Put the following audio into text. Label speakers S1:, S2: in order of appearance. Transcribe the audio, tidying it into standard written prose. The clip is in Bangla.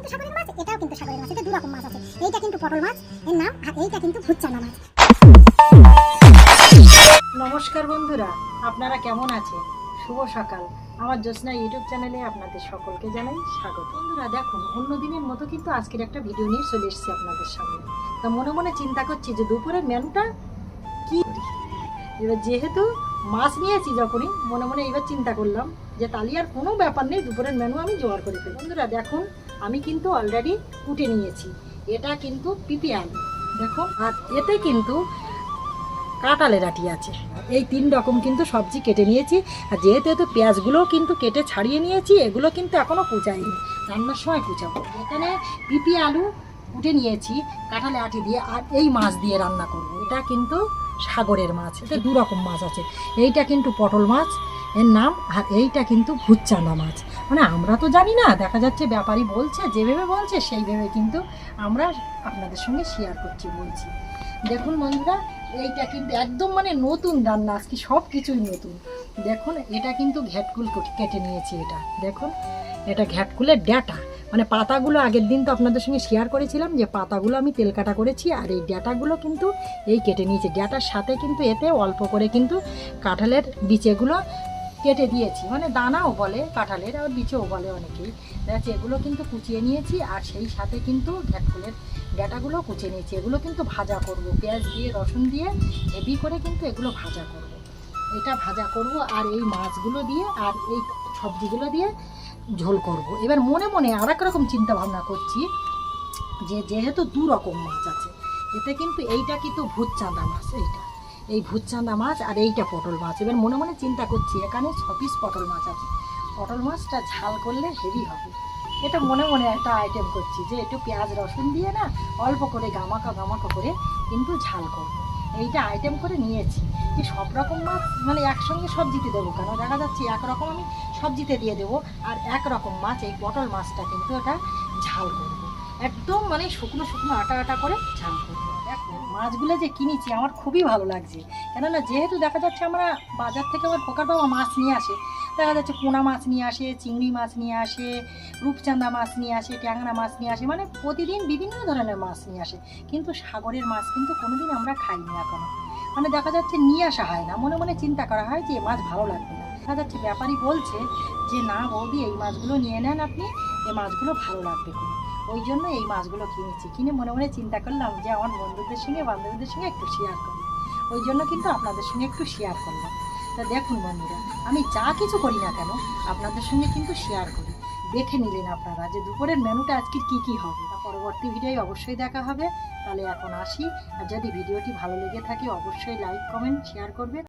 S1: কিন্তু সাগরের মাছ, এটাও কিন্তু সাগরের মাছ। এটা দু রকম মাছ আছে। এইটা কিন্তু পটল মাছ এর নাম, আর এইটা কিন্তু ভুতচাঁদা মাছ।
S2: নমস্কার বন্ধুরা, আপনারা কেমন আছেন? শুভ সকাল। আমার জ্যোৎস্না ইউটিউব চ্যানেলে আপনাদের সকলকে জানাই স্বাগত। বন্ধুরা দেখুন, অন্য দিনের মতো কিন্তু আজকের একটা ভিডিও নিয়ে চলে এসেছি আপনাদের সামনে। তা মনে মনে চিন্তা করছি যে দুপুরের মেনুটা কি করি। এবার যেহেতু মাছ নিয়েছি, যখনই মনে মনে এবার চিন্তা করলাম যে তাহলে আর কোনো ব্যাপার নেই, দুপুরের মেনু আমি জোগাড় করে ফেলি। বন্ধুরা দেখুন, আমি কিন্তু অলরেডি কুটে নিয়েছি। এটা কিন্তু পিপি আলু দেখুন, আর এতে কিন্তু কাঁঠালের আটি আছে। এই তিন রকম কিন্তু সবজি কেটে নিয়েছি। আর যেহেতু পেঁয়াজগুলোও কিন্তু কেটে ছাড়িয়ে নিয়েছি, এগুলো কিন্তু এখনও কুচাইনি, রান্নার সময় কুচাবো। এখানে পিপি আলু কুটে নিয়েছি কাঁঠালের আটি দিয়ে, আর এই মাছ দিয়ে রান্না করব। এটা কিন্তু সাগরের মাছ। এটা দু রকম মাছ আছে। এইটা কিন্তু পটল মাছ এর নাম, আর এইটা কিন্তু ভুতচাঁদা মাছ। মানে আমরা তো জানি না, দেখা যাচ্ছে ব্যাপারী বলছে, যেভাবে বলছে সেইভাবে কিন্তু আমরা আপনাদের সঙ্গে শেয়ার করছি, বলছি। দেখুন বন্ধুরা, এইটা কিন্তু একদম মানে নতুন রান্না, আজকে সব কিছুই নতুন। দেখুন, এটা কিন্তু ঘ্যাটকুল কেটে নিয়েছি। এটা দেখুন, এটা ঘ্যাটকুলের ডাঁটা, মানে পাতাগুলো আগের দিন তো আপনাদের সঙ্গে শেয়ার করেছিলাম যে পাতাগুলো আমি তেল কাটা করেছি, আর এই ডাঁটাগুলো কিন্তু এই কেটে নিয়েছি। ডাঁটার সাথে কিন্তু এতে অল্প করে কিন্তু কাঁঠালের বিচেগুলো কেটে দিয়েছি, মানে দানাও বলে কাঁঠালের, আর বিচেও বলে অনেকেই। দেখছি এগুলো কিন্তু কুচিয়ে নিয়েছি, আর সেই সাথে কিন্তু ঘ্যাটকুলের ডাঁটাগুলো কুচিয়ে নিয়েছি। এগুলো কিন্তু ভাজা করব, পেঁয়াজ দিয়ে রসুন দিয়ে হেভি করে কিন্তু এগুলো ভাজা করব। এটা ভাজা করব, আর এই মাছগুলো দিয়ে আর এই সবজিগুলো দিয়ে ঝোল করব। এবার মনে মনে আর এক রকম চিন্তা ভাবনা করছি যে যেহেতু দু রকম মাছ আছে, এতে কিন্তু এইটা কিন্তু ভুতচাঁদা মাছ, এই ভুতচাঁদা মাছ, আর এইটা পটল মাছ। এবার মনে মনে চিন্তা করছি এখানে 6 পিস পটল মাছ আছে। পটল মাছটা ঝাল করলে হেভি হবে। এটা মনে মনে একটা আইটেম করছি যে একটু পেঁয়াজ রসুন দিয়ে না অল্প করে গামাকা করে কিন্তু ঝাল করবো। এইটা আইটেম করে নিয়েছি যে সব রকম মাছ মানে একসঙ্গে সবজিতে দেবো কেন, দেখা যাচ্ছে একরকম আমি সবজিতে দিয়ে দেবো, আর একরকম মাছ এই পটল মাছটা কিন্তু এটা ঝাল করবো, একদম মানে শুকনো শুকনো আটা করে ঝাল করবো। দেখো মাছগুলো যে কিনেছি আমার খুবই ভালো লাগছে, কেননা যেহেতু দেখা যাচ্ছে আমরা বাজার থেকে আমার খোকার বাবা মাছ নিয়ে আসে, দেখা যাচ্ছে পোনা মাছ নিয়ে আসে, চিংড়ি মাছ নিয়ে আসে, রূপচাঁদা মাছ নিয়ে আসে, ট্যাংরা মাছ নিয়ে আসে, মানে প্রতিদিন বিভিন্ন ধরনের মাছ নিয়ে আসে। কিন্তু সাগরের মাছ কিন্তু কোনোদিন আমরা খাইনি এখনো, মানে দেখা যাচ্ছে নিয়ে আসা হয় না। মনে মনে চিন্তা করা হয় যে মাছ ভালো লাগবে না, দেখা যাচ্ছে ব্যাপারী বলছে যে না বৌদি এই মাছগুলো নিয়ে নেন আপনি, এই মাছগুলো ভালো লাগবে খুব। ওই জন্য এই মাছগুলো কিনেছি। কিনে মনে মনে চিন্তা করলাম যে আমার বন্ধুদের সঙ্গে বান্ধবীদের সঙ্গে একটু শেয়ার করি, ওই জন্য কিন্তু আপনাদের সঙ্গে একটু শেয়ার করলাম। তা দেখুন বন্ধুরা, আমি যা কিছু করি না কেন আপনাদের সঙ্গে কিন্তু শেয়ার করি। দেখে নিলেন আপনারা যে দুপুরের মেনুটা আজকে কি হবে। তা পরবর্তী ভিডিওয় অবশ্যই দেখা হবে। তাহলে এখন আসি, আর যদি ভিডিওটি ভালো লেগে থাকে অবশ্যই লাইক কমেন্ট শেয়ার করবেন।